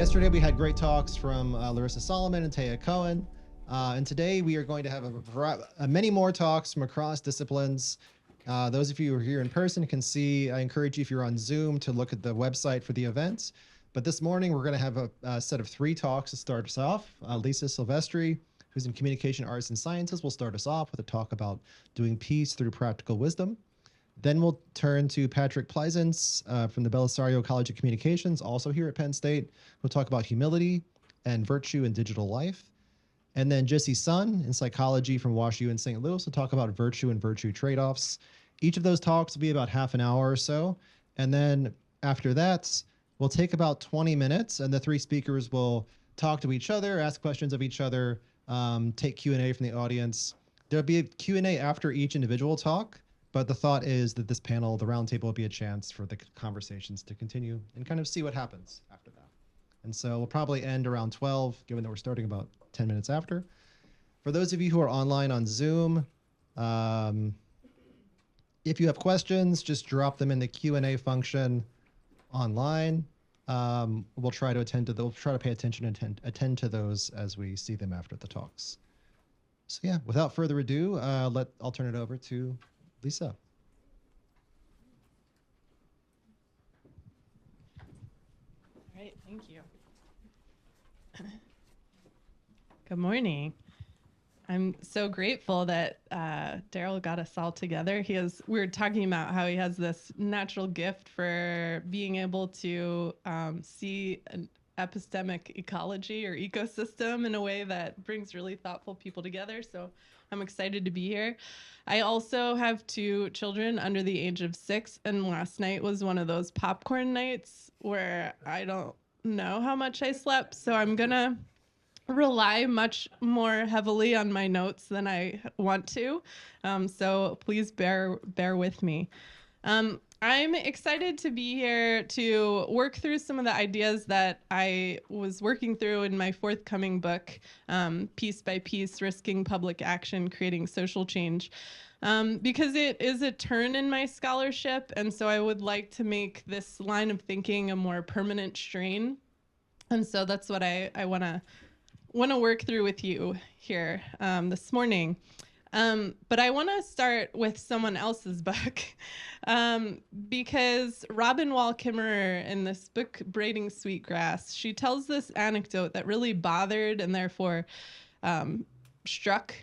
Yesterday we had great talks from Larissa Solomon and Taya Cohen. And today we are going to have many more talks from across disciplines. Those of you who are here in person can see, I encourage you if you're on Zoom to look at the website for the events. But this morning we're going to have a set of 3 talks to start us off. Lisa Silvestri, who's in Communication Arts and Sciences, will start us off with a talk about doing peace through practical wisdom. Then we'll turn to Patrick Pleisance from the Belisario College of Communications, also here at Penn State. We'll talk about humility and virtue in digital life. And then Jesse Sun in psychology from WashU in St. Louis will talk about virtue and virtue trade-offs. Each of those talks will be about half an hour or so. And then after that, we'll take about 20 minutes, and the 3 speakers will talk to each other, ask questions of each other, take Q&A from the audience. There'll be a Q&A after each individual talk. But the thought is that this panel, the roundtable, will be a chance for the conversations to continue and kind of see what happens after that. And so we'll probably end around 12, given that we're starting about 10 minutes after. For those of you who are online on Zoom, if you have questions, just drop them in the Q&A function online. We'll try to pay attention and attend to those as we see them after the talks. So yeah, without further ado, I'll turn it over to Lisa. All right, thank you. Good morning. I'm so grateful that Daryl got us all together. We were talking about how he has this natural gift for being able to see an epistemic ecology or ecosystem in a way that brings really thoughtful people together. So I'm excited to be here. I also have 2 children under the age of 6, and last night was one of those popcorn nights where I don't know how much I slept, so I'm gonna rely much more heavily on my notes than I want to. So please bear with me. I'm excited to be here to work through some of the ideas that I was working through in my forthcoming book, Piece by Piece, Risking Public Action, Creating Social Change, because it is a turn in my scholarship, and so I would like to make this line of thinking a more permanent strain. And so that's what I want to work through with you here this morning. But I want to start with someone else's book because Robin Wall Kimmerer in this book, Braiding Sweetgrass, she tells this anecdote that really bothered and therefore struck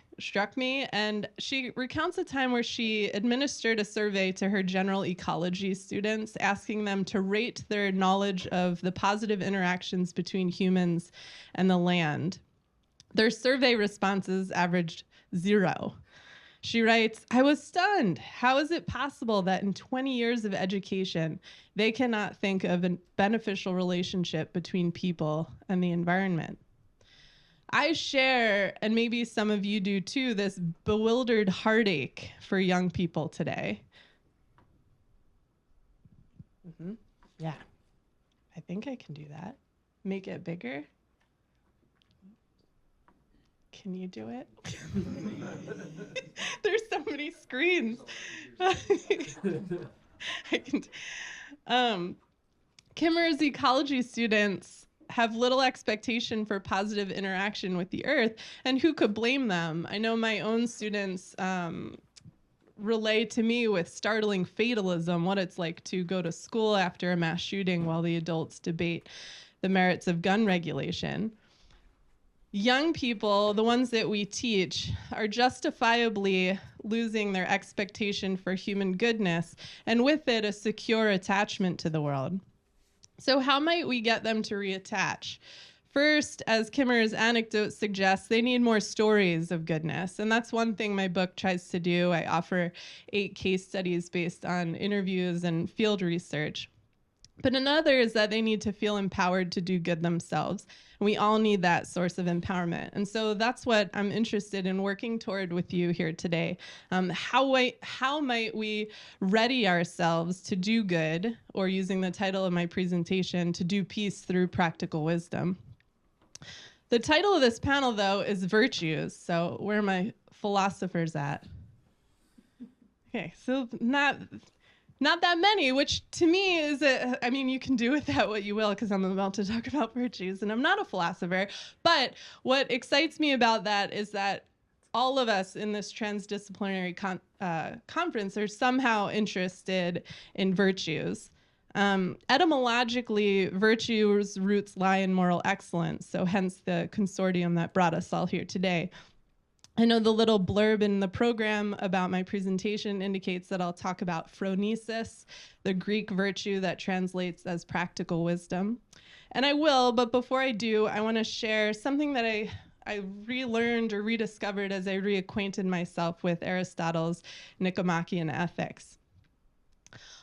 me. And she recounts a time where she administered a survey to her general ecology students, asking them to rate their knowledge of the positive interactions between humans and the land. Their survey responses averaged 0. She writes, "I was stunned. How is it possible that in 20 years of education, they cannot think of a beneficial relationship between people and the environment?" I share, and maybe some of you do too, this bewildered heartache for young people today. Yeah, I think I can do that. Make it bigger. Can you do it? There's so many screens. I can. Kimmerer's ecology students have little expectation for positive interaction with the earth, and who could blame them? I know my own students relay to me with startling fatalism what it's like to go to school after a mass shooting while the adults debate the merits of gun regulation. Young people, the ones that we teach, are justifiably losing their expectation for human goodness, and with it, a secure attachment to the world. So how might we get them to reattach? First, as Kimmerer's anecdote suggests, they need more stories of goodness. And that's one thing my book tries to do. I offer 8 case studies based on interviews and field research. But another is that they need to feel empowered to do good themselves. And we all need that source of empowerment. And so that's what I'm interested in working toward with you here today. How might we ready ourselves to do good, or using the title of my presentation, to do peace through practical wisdom? The title of this panel, though, is Virtues. So where are my philosophers at? Okay, so not that many, which to me is I mean, you can do with that what you will, because I'm about to talk about virtues and I'm not a philosopher. But what excites me about that is that all of us in this transdisciplinary conference are somehow interested in virtues. Etymologically, virtue's roots lie in moral excellence, so hence the consortium that brought us all here today. I know the little blurb in the program about my presentation indicates that I'll talk about phronesis, the Greek virtue that translates as practical wisdom. And I will, but before I do, I want to share something that I relearned or rediscovered as I reacquainted myself with Aristotle's Nicomachean Ethics.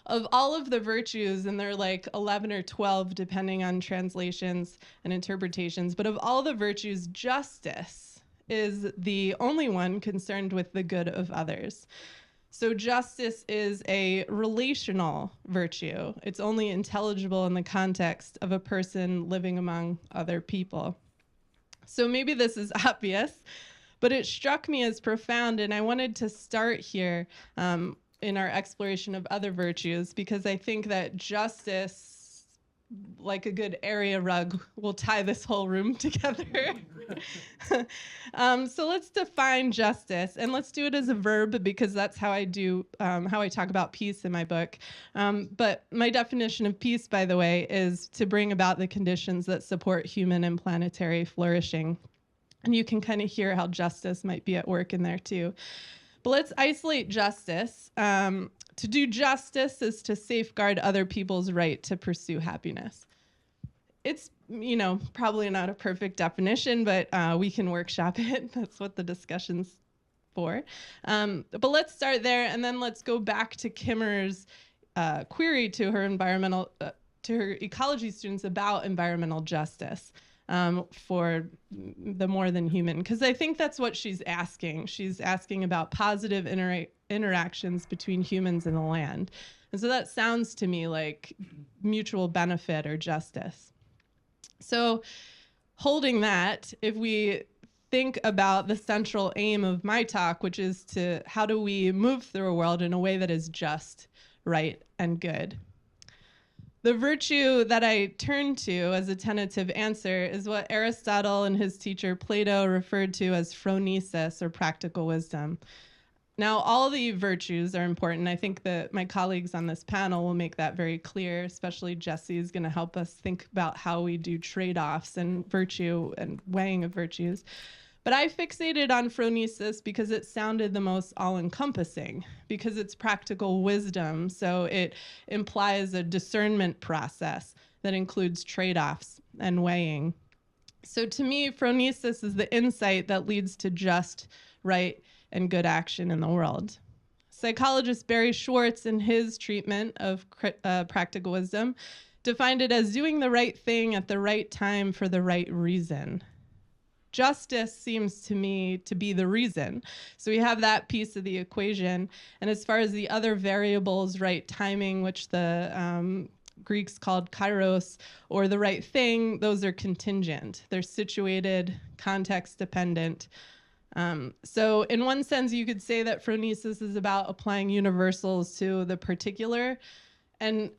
Of all of the virtues, and they're like 11 or 12 depending on translations and interpretations, but of all the virtues, justice is the only one concerned with the good of others. So justice is a relational virtue. It's only intelligible in the context of a person living among other people. So maybe this is obvious, but it struck me as profound, and I wanted to start here in our exploration of other virtues, because I think that justice, like a good area rug, will tie this whole room together. So let's define justice, and let's do it as a verb, because that's how I do, how I talk about peace in my book. But my definition of peace, by the way, is to bring about the conditions that support human and planetary flourishing. And you can kind of hear how justice might be at work in there too. But let's isolate justice. To do justice is to safeguard other people's right to pursue happiness. It's, probably not a perfect definition, but we can workshop it. That's what the discussion's for. But let's start there, and then let's go back to Kimmer's query to her to her ecology students about environmental justice. For the more than human, because I think that's what she's asking. She's asking about positive interactions between humans and the land. And so that sounds to me like mutual benefit or justice. So holding that, if we think about the central aim of my talk, which is to how do we move through a world in a way that is just, right, and good. The virtue that I turn to as a tentative answer is what Aristotle and his teacher Plato referred to as phronesis, or practical wisdom. Now, all the virtues are important. I think that my colleagues on this panel will make that very clear, especially Jesse is going to help us think about how we do trade-offs and virtue and weighing of virtues. But I fixated on phronesis because it sounded the most all-encompassing, because it's practical wisdom, so it implies a discernment process that includes trade-offs and weighing. So to me, phronesis is the insight that leads to just, right, and good action in the world. Psychologist Barry Schwartz, in his treatment of practical wisdom, defined it as doing the right thing at the right time for the right reason. Justice seems to me to be the reason. So we have that piece of the equation. And as far as the other variables, right timing, which the Greeks called kairos, or the right thing, those are contingent. They're situated, context dependent. So in one sense, you could say that phronesis is about applying universals to the particular. And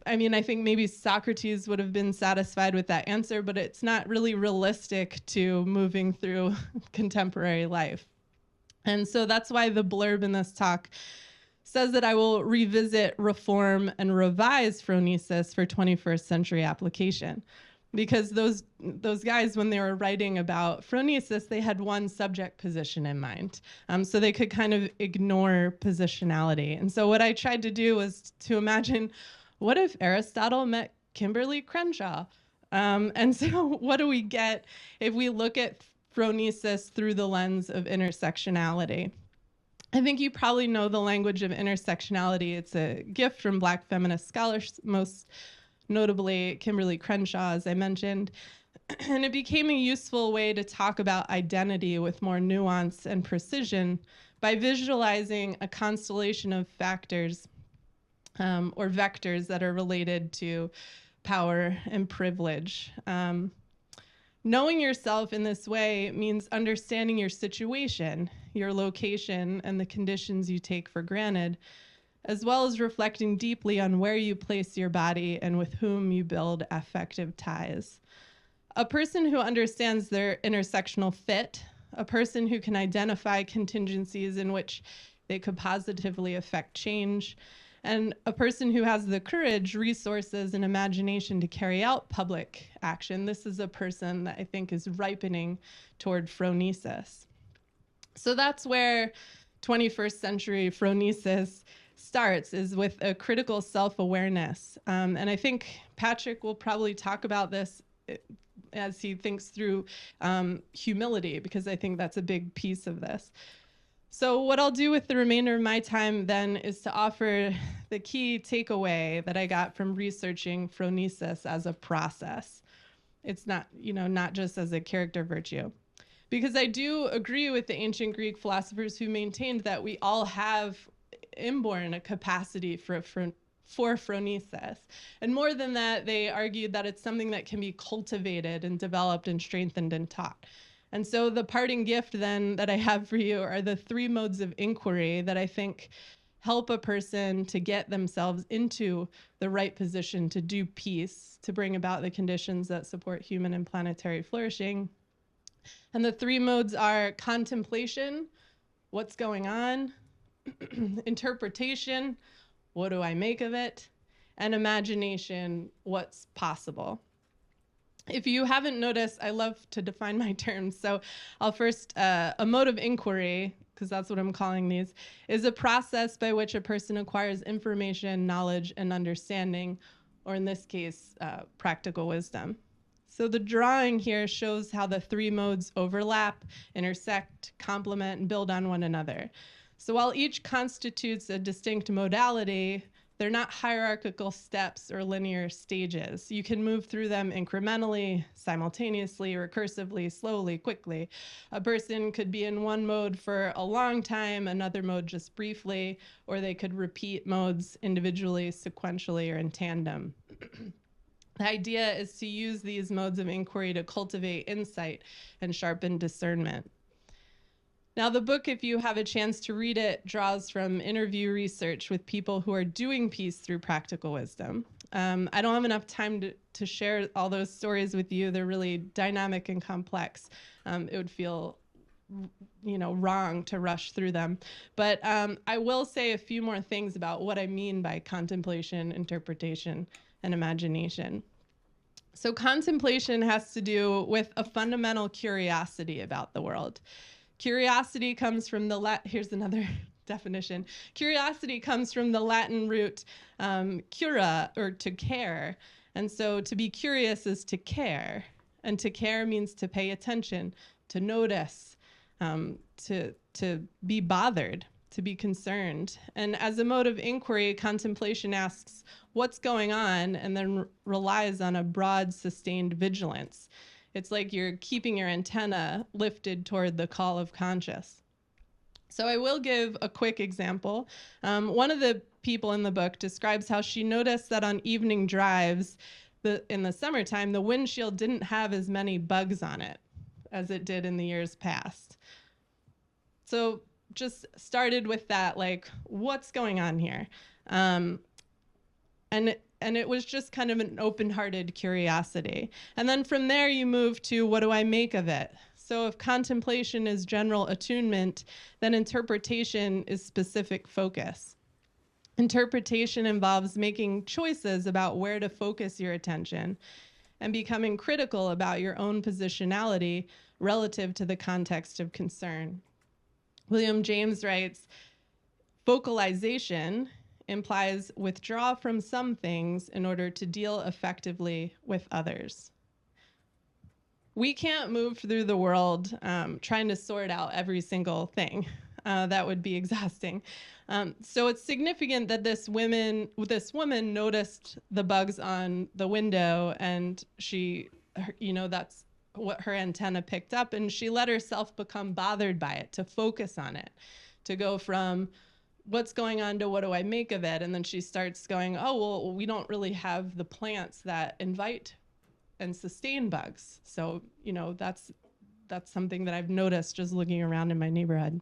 I think maybe Socrates would have been satisfied with that answer, but it's not really realistic to moving through contemporary life. And so that's why the blurb in this talk says that I will revisit, reform, and revise phronesis for 21st century application. Because those guys, when they were writing about phronesis, they had one subject position in mind. So they could kind of ignore positionality. And so what I tried to do was to imagine, what if Aristotle met Kimberly Crenshaw? And so what do we get if we look at phronesis through the lens of intersectionality? I think you probably know the language of intersectionality. It's a gift from Black feminist scholars, most notably Kimberly Crenshaw, as I mentioned. And it became a useful way to talk about identity with more nuance and precision by visualizing a constellation of factors or vectors that are related to power and privilege. Knowing yourself in this way means understanding your situation, your location, and the conditions you take for granted. as well as reflecting deeply on where you place your body and with whom you build affective ties. A person who understands their intersectional fit, a person who can identify contingencies in which they could positively affect change, and a person who has the courage, resources, and imagination to carry out public action. This is a person that I think is ripening toward phronesis. So that's where 21st century phronesis starts, is with a critical self-awareness. And I think Patrick will probably talk about this as he thinks through humility, because I think that's a big piece of this. So what I'll do with the remainder of my time then is to offer the key takeaway that I got from researching phronesis as a process. It's not, not just as a character virtue. Because I do agree with the ancient Greek philosophers who maintained that we all have inborn a capacity for phronesis. And more than that, they argued that it's something that can be cultivated and developed and strengthened and taught. And so the parting gift then that I have for you are the 3 modes of inquiry that I think help a person to get themselves into the right position to do peace, to bring about the conditions that support human and planetary flourishing. And the 3 modes are contemplation, what's going on, interpretation, what do I make of it, and imagination, what's possible. If you haven't noticed, I love to define my terms. So I'll first, a mode of inquiry, because that's what I'm calling these, is a process by which a person acquires information, knowledge, and understanding, or in this case, practical wisdom. So the drawing here shows how the 3 modes overlap, intersect, complement, and build on one another. So while each constitutes a distinct modality, they're not hierarchical steps or linear stages. You can move through them incrementally, simultaneously, recursively, slowly, quickly. A person could be in one mode for a long time, another mode just briefly, or they could repeat modes individually, sequentially, or in tandem. The idea is to use these modes of inquiry to cultivate insight and sharpen discernment. Now, the book, if you have a chance to read it, draws from interview research with people who are doing peace through practical wisdom. I don't have enough time to share all those stories with you. They're really dynamic and complex. It would feel, wrong to rush through them. But I will say a few more things about what I mean by contemplation, interpretation, and imagination. So contemplation has to do with a fundamental curiosity about the world. Curiosity comes from here's another definition. Curiosity comes from the Latin root cura, or to care. And so to be curious is to care. And to care means to pay attention, to notice, to be bothered, to be concerned. And as a mode of inquiry, contemplation asks what's going on and then relies on a broad, sustained vigilance. It's like you're keeping your antenna lifted toward the call of conscious. So I will give a quick example. One of the people in the book describes how she noticed that on evening drives in the summertime, the windshield didn't have as many bugs on it as it did in the years past. So just started with that, like, what's going on here? And it was just kind of an open-hearted curiosity. And then from there, you move to, what do I make of it? So if contemplation is general attunement, then interpretation is specific focus. Interpretation involves making choices about where to focus your attention and becoming critical about your own positionality relative to the context of concern. William James writes, focalization implies withdraw from some things in order to deal effectively with others. We can't move through the world trying to sort out every single thing. That would be exhausting. So it's significant that this woman noticed the bugs on the window, and that's what her antenna picked up, and she let herself become bothered by it, to focus on it, to go from what's going on to what do I make of it? And then she starts going, oh, well, we don't really have the plants that invite and sustain bugs. So, that's something that I've noticed just looking around in my neighborhood.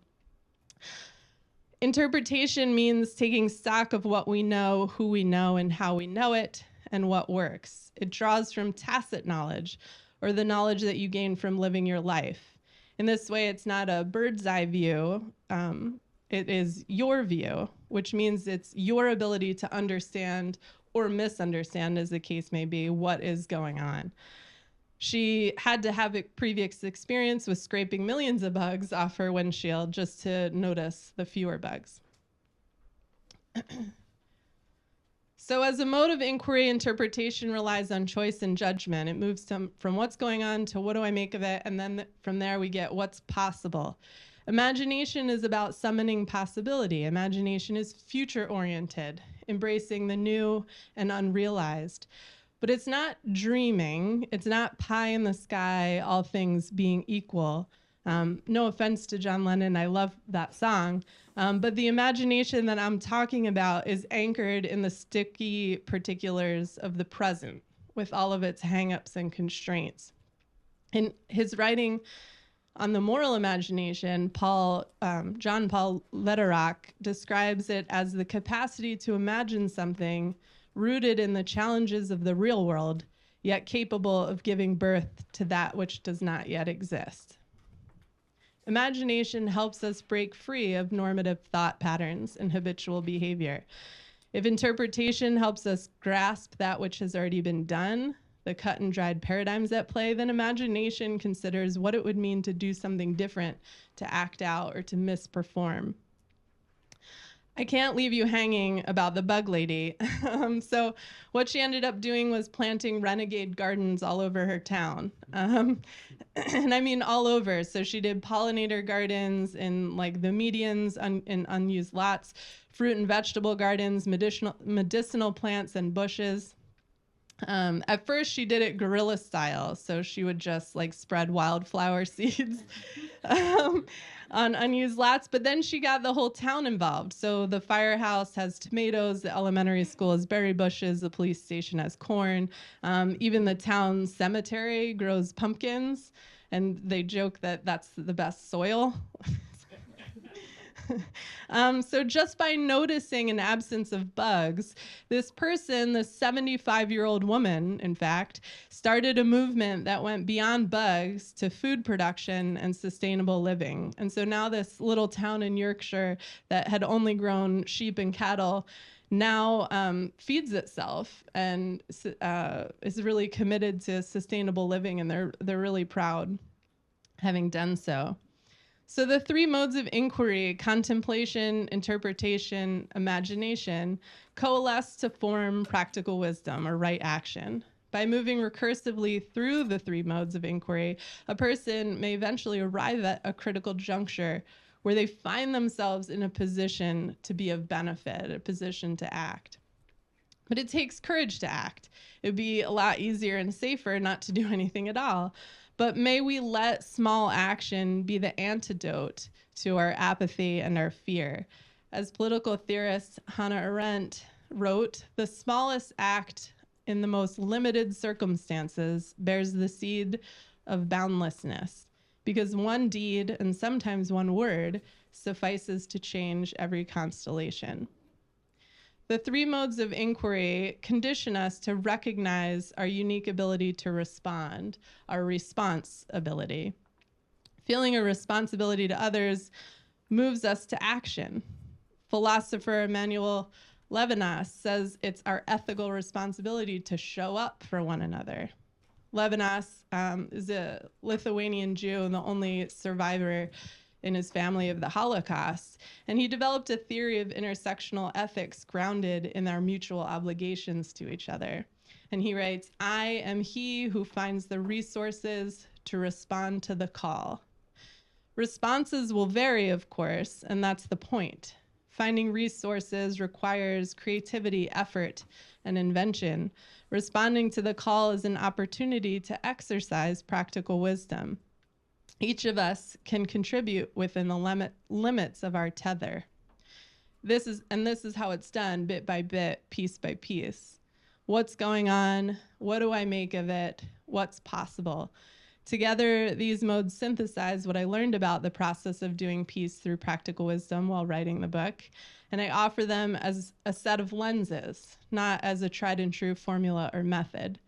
Interpretation means taking stock of what we know, who we know, and how we know it, and what works. It draws from tacit knowledge, or the knowledge that you gain from living your life. In this way, it's not a bird's eye view. It is your view, which means it's your ability to understand or misunderstand, as the case may be, what is going on. She had to have a previous experience with scraping millions of bugs off her windshield just to notice the fewer bugs. So as a mode of inquiry, interpretation relies on choice and judgment. It moves from what's going on to what do I make of it, and then from there we get what's possible. Imagination is about summoning possibility. Imagination is future-oriented, embracing the new and unrealized. But it's not dreaming. It's not pie in the sky, all things being equal. No offense to John Lennon, I love that song. But the imagination that I'm talking about is anchored in the sticky particulars of the present, with all of its hang-ups and constraints. In his writing on the moral imagination, John Paul Lederach describes it as the capacity to imagine something rooted in the challenges of the real world, yet capable of giving birth to that which does not yet exist. Imagination helps us break free of normative thought patterns and habitual behavior. If interpretation helps us grasp that which has already been done, the cut and dried paradigms at play, then imagination considers what it would mean to do something different, to act out, or to misperform. I can't leave you hanging about the bug lady. So what she ended up doing was planting renegade gardens all over her town. And I mean all over. So she did pollinator gardens in like the medians in unused lots, fruit and vegetable gardens, medicinal plants and bushes. At first she did it guerrilla style. So she would just like spread wildflower seeds on unused lots, but then she got the whole town involved. So the firehouse has tomatoes, the elementary school has berry bushes, the police station has corn, even the town cemetery grows pumpkins, and they joke that that's the best soil. So just by noticing an absence of bugs, this person, this 75-year-old woman, in fact, started a movement that went beyond bugs to food production and sustainable living. And so now this little town in Yorkshire that had only grown sheep and cattle now feeds itself and is really committed to sustainable living, and they're really proud having done so. So the three modes of inquiry, contemplation, interpretation, imagination, coalesce to form practical wisdom or right action. By moving recursively through the three modes of inquiry, a person may eventually arrive at a critical juncture where they find themselves in a position to be of benefit, a position to act. But it takes courage to act. It would be a lot easier and safer not to do anything at all. But may we let small action be the antidote to our apathy and our fear. As political theorist Hannah Arendt wrote, the smallest act in the most limited circumstances bears the seed of boundlessness, because one deed and sometimes one word suffices to change every constellation. The three modes of inquiry condition us to recognize our unique ability to respond, our response ability. Feeling a responsibility to others moves us to action. Philosopher Emmanuel Levinas says it's our ethical responsibility to show up for one another. Levinas is a Lithuanian Jew and the only survivor in his family of the Holocaust, and he developed a theory of intersectional ethics grounded in our mutual obligations to each other. And he writes, "I am he who finds the resources to respond to the call." Responses will vary, of course, and that's the point. Finding resources requires creativity, effort, and invention. Responding to the call is an opportunity to exercise practical wisdom. Each of us can contribute within the limits of our tether. This is how it's done, bit by bit, piece by piece. What's going on? What do I make of it? What's possible? Together, these modes synthesize what I learned about the process of doing peace through practical wisdom while writing the book, and I offer them as a set of lenses, not as a tried and true formula or method.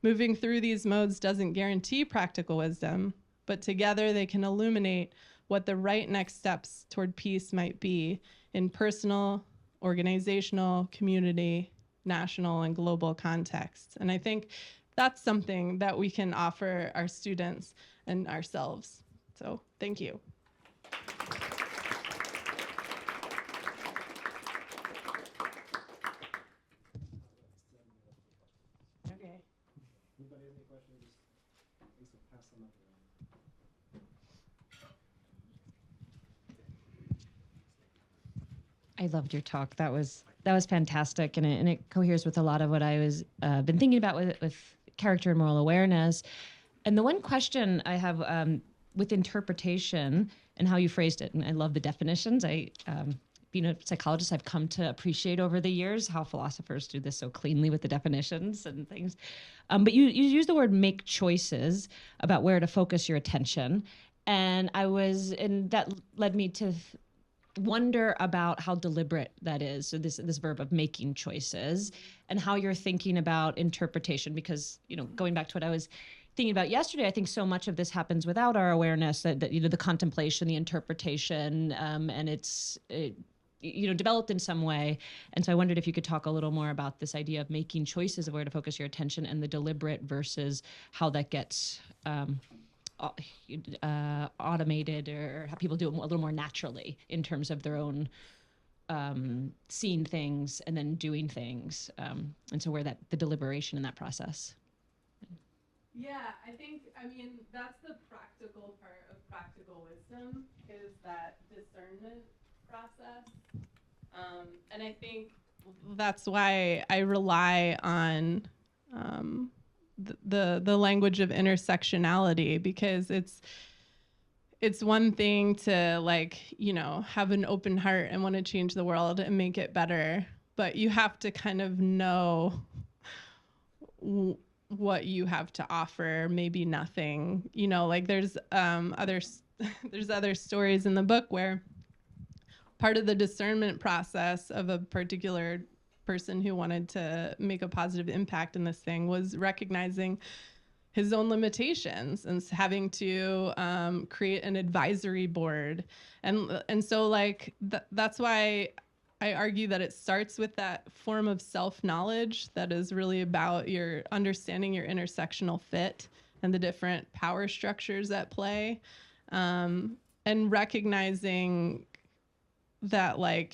Moving through these modes doesn't guarantee practical wisdom, but together they can illuminate what the right next steps toward peace might be in personal, organizational, community, national, and global contexts. And I think that's something that we can offer our students and ourselves. So thank you. Okay. Anybody have any questions? Lisa, pass them up around. I loved your talk. That was fantastic, and it coheres with a lot of what I was been thinking about with character and moral awareness. And the one question I have with interpretation and how you phrased it, and I love the definitions. Being a psychologist, I've come to appreciate over the years how philosophers do this so cleanly with the definitions and things. But you use the word make choices about where to focus your attention, and that led me to wonder about how deliberate that is. So this verb of making choices and how you're thinking about interpretation, because, going back to what I was thinking about yesterday, I think so much of this happens without our awareness that the contemplation, the interpretation, and it's developed in some way. And so I wondered if you could talk a little more about this idea of making choices of where to focus your attention and the deliberate versus how that gets automated, or how people do it a little more naturally in terms of their own seeing things and then doing things, and so where the deliberation in that process. Yeah, I mean, that's the practical part of practical wisdom, is that discernment process. And I think that's why I rely on the language of intersectionality, because it's one thing to have an open heart and want to change the world and make it better, but you have to kind of know what you have to offer, maybe nothing. There's other stories in the book where part of the discernment process of a particular person who wanted to make a positive impact in this thing was recognizing his own limitations and having to create an advisory board. And so that's why I argue that it starts with that form of self-knowledge that is really about your understanding your intersectional fit and the different power structures at play, and recognizing that I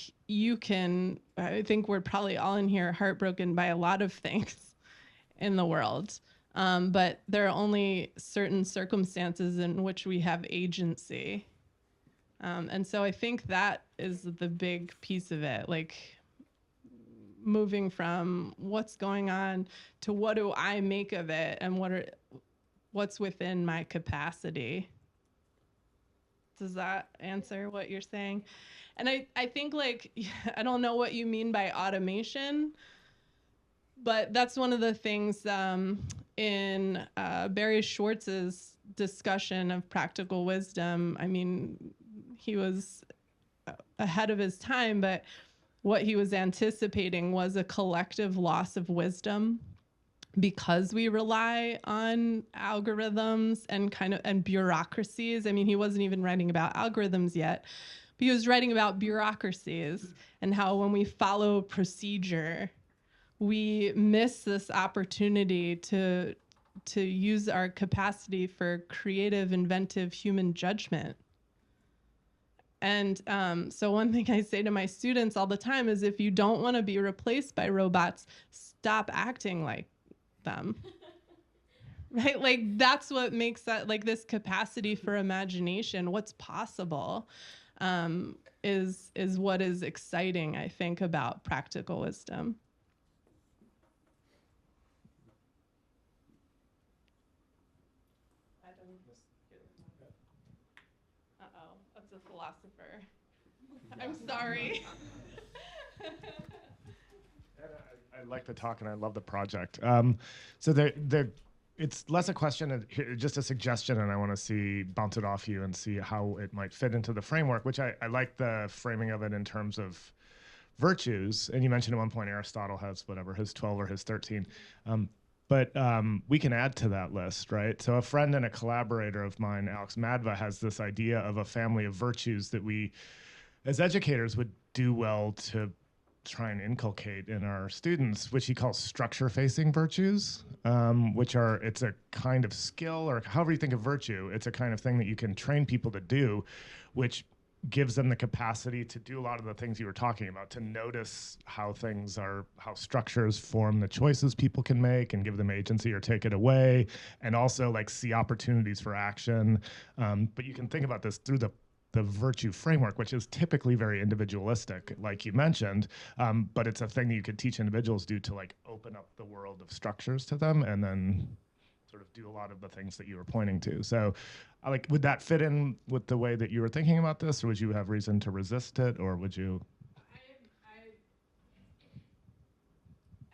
think we're probably all in here heartbroken by a lot of things in the world. But there are only certain circumstances in which we have agency. And so I think that is the big piece of it, moving from what's going on to what do I make of it and what's within my capacity. Does that answer what you're saying? And I think I don't know what you mean by automation, but that's one of the things in Barry Schwartz's discussion of practical wisdom. I mean, he was ahead of his time, but what he was anticipating was a collective loss of wisdom because we rely on algorithms and bureaucracies. I mean, he wasn't even writing about algorithms yet, but he was writing about bureaucracies and how when we follow procedure, we miss this opportunity to use our capacity for creative, inventive human judgment. And so one thing I say to my students all the time is, if you don't want to be replaced by robots, stop acting like them. Right? That's what makes that, this capacity for imagination, what's possible, is what is exciting, I think, about practical wisdom. Uh-oh, that's a philosopher. I'm sorry. I like the talk and I love the project. So it's less a question, just a suggestion, and I want to bounce it off you and see how it might fit into the framework, which I like the framing of it in terms of virtues. And you mentioned at one point Aristotle has whatever, his 12 or his 13. But we can add to that list, right? So a friend and a collaborator of mine, Alex Madva, has this idea of a family of virtues that we, as educators, would do well to try and inculcate in our students, which he calls structure-facing virtues, it's a kind of skill, or however you think of virtue, it's a kind of thing that you can train people to do, which gives them the capacity to do a lot of the things you were talking about, to notice how structures form the choices people can make and give them agency or take it away, and also like see opportunities for action. But you can think about this through the virtue framework, which is typically very individualistic, like you mentioned, but it's a thing that you could teach individuals to like open up the world of structures to them and then sort of do a lot of the things that you were pointing to. So would that fit in with the way that you were thinking about this, or would you have reason to resist it, or would you?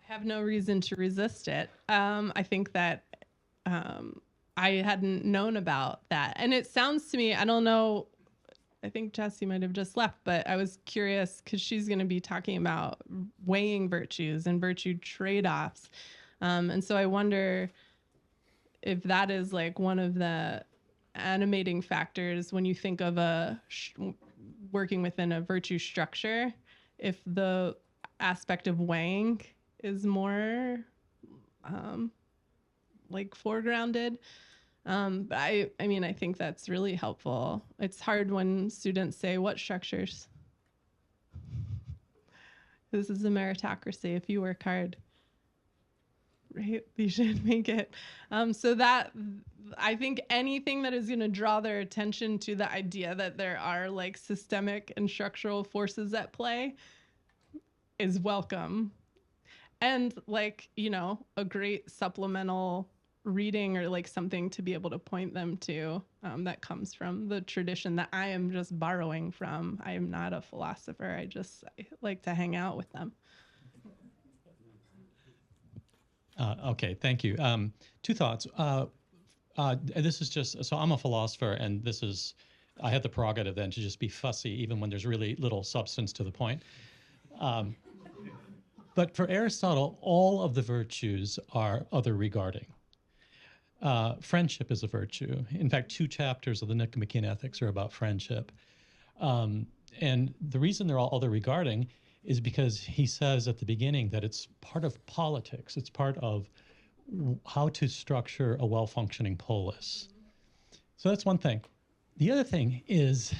I have no reason to resist it. I think that I hadn't known about that. And it sounds to me, I don't know, I think Jessie might have just left, but I was curious because she's going to be talking about weighing virtues and virtue trade-offs. And so I wonder if that is like one of the animating factors when you think of working within a virtue structure, if the aspect of weighing is more like foregrounded. But I mean, I think that's really helpful. It's hard when students say, what structures? This is a meritocracy. If you work hard, right, you should make it. So that, I think anything that is going to draw their attention to the idea that there are like systemic and structural forces at play is welcome. And like, a great supplemental reading or like something to be able to point them to that comes from the tradition that I am just borrowing from. I am not a philosopher. I like to hang out with them. Okay, thank you. Two thoughts. This is just, so I'm a philosopher, and I have the prerogative then to just be fussy even when there's really little substance to the point. But for Aristotle, all of the virtues are other regarding. Friendship is a virtue. In fact, 2 chapters of the Nicomachean Ethics are about friendship. And the reason they're all other regarding is because he says at the beginning that it's part of politics. It's part of how to structure a well-functioning polis. So that's one thing. The other thing is,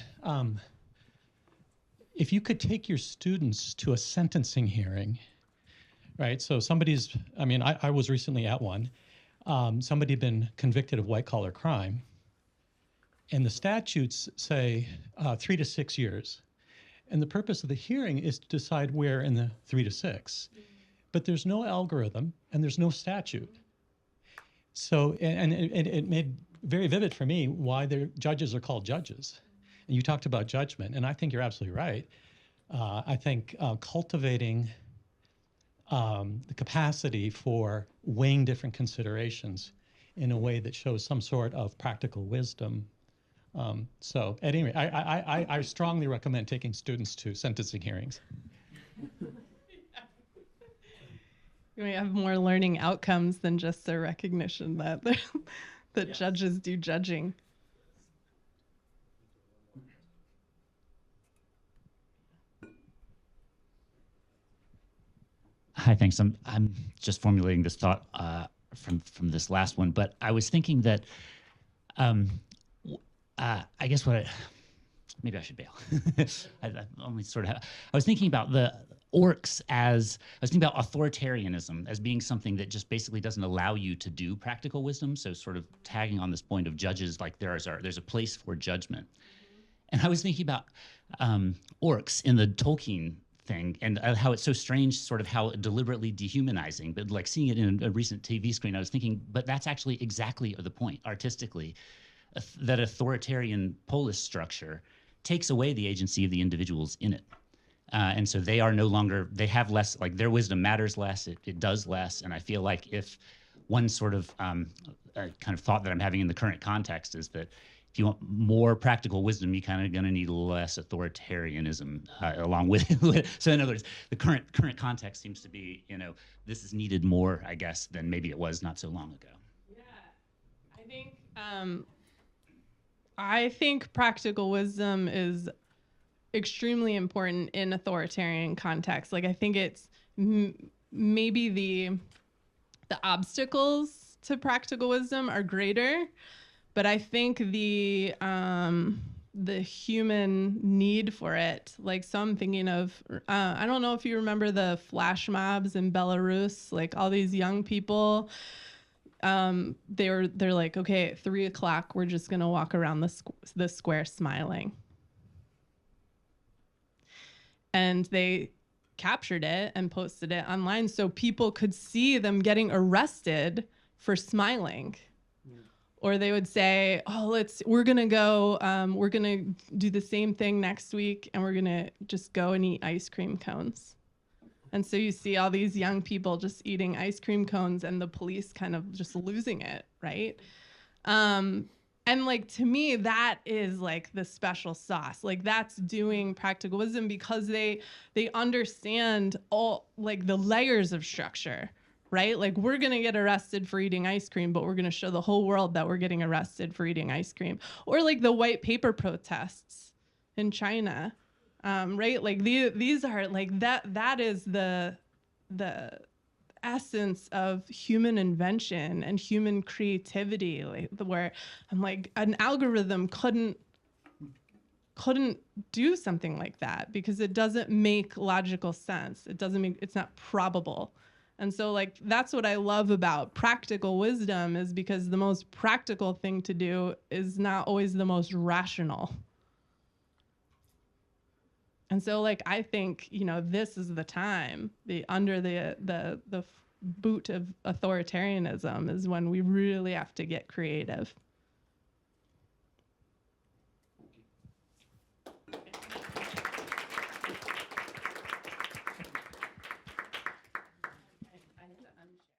if you could take your students to a sentencing hearing, right? So I was recently at one. Somebody had been convicted of white-collar crime, and the statutes say 3 to 6 years. And the purpose of the hearing is to decide where in the 3 to 6. But there's no algorithm, and there's no statute. So, and it made very vivid for me why their judges are called judges. And you talked about judgment, and I think you're absolutely right. I think cultivating the capacity for weighing different considerations in a way that shows some sort of practical wisdom. So at any rate, I strongly recommend taking students to sentencing hearings. You may have more learning outcomes than just the recognition that that yes. Judges do judging. Hi, thanks. I'm just formulating this thought from this last one, but I was thinking that I guess maybe I should bail. I was thinking about the orcs I was thinking about authoritarianism as being something that just basically doesn't allow you to do practical wisdom. So sort of tagging on this point of judges, like there's a place for judgment. And I was thinking about orcs in the Tolkien thing and how it's so strange, sort of how deliberately dehumanizing, but like seeing it in a recent TV screen, I was thinking, but that's actually exactly the point artistically, that authoritarian polis structure takes away the agency of the individuals in it. And so they are no longer, they have less, like their wisdom matters less, it does less. And I feel like if one sort of kind of thought that I'm having in the current context is that if you want more practical wisdom, you kind of going to need less authoritarianism along with it. So in other words, the current context seems to be, this is needed more, I guess, than maybe it was not so long ago. Yeah, I think practical wisdom is extremely important in authoritarian context. Like, I think it's maybe the obstacles to practical wisdom are greater, but I think the human need for it, like, so I'm thinking of, I don't know if you remember the flash mobs in Belarus, like all these young people, they're like, okay, at 3:00, we're just gonna walk around the square smiling. And they captured it and posted it online so people could see them getting arrested for smiling. Or they would say, oh, we're going to go, we're going to do the same thing next week, and we're going to just go and eat ice cream cones. And so you see all these young people just eating ice cream cones and the police kind of just losing it, right? And like, to me, that is like the special sauce. Like, that's doing practical wisdom because they understand all, like, the layers of structure, right? Like, we're going to get arrested for eating ice cream, but we're going to show the whole world that we're getting arrested for eating ice cream. Or like the white paper protests in China, right? Like, these are like, that is the essence of human invention and human creativity, like, where I'm like, an algorithm couldn't do something like that because it doesn't make logical sense. It's not probable. And so, like, that's what I love about practical wisdom, is because the most practical thing to do is not always the most rational. And so, like, I think, this is the time, under the boot of authoritarianism is when we really have to get creative.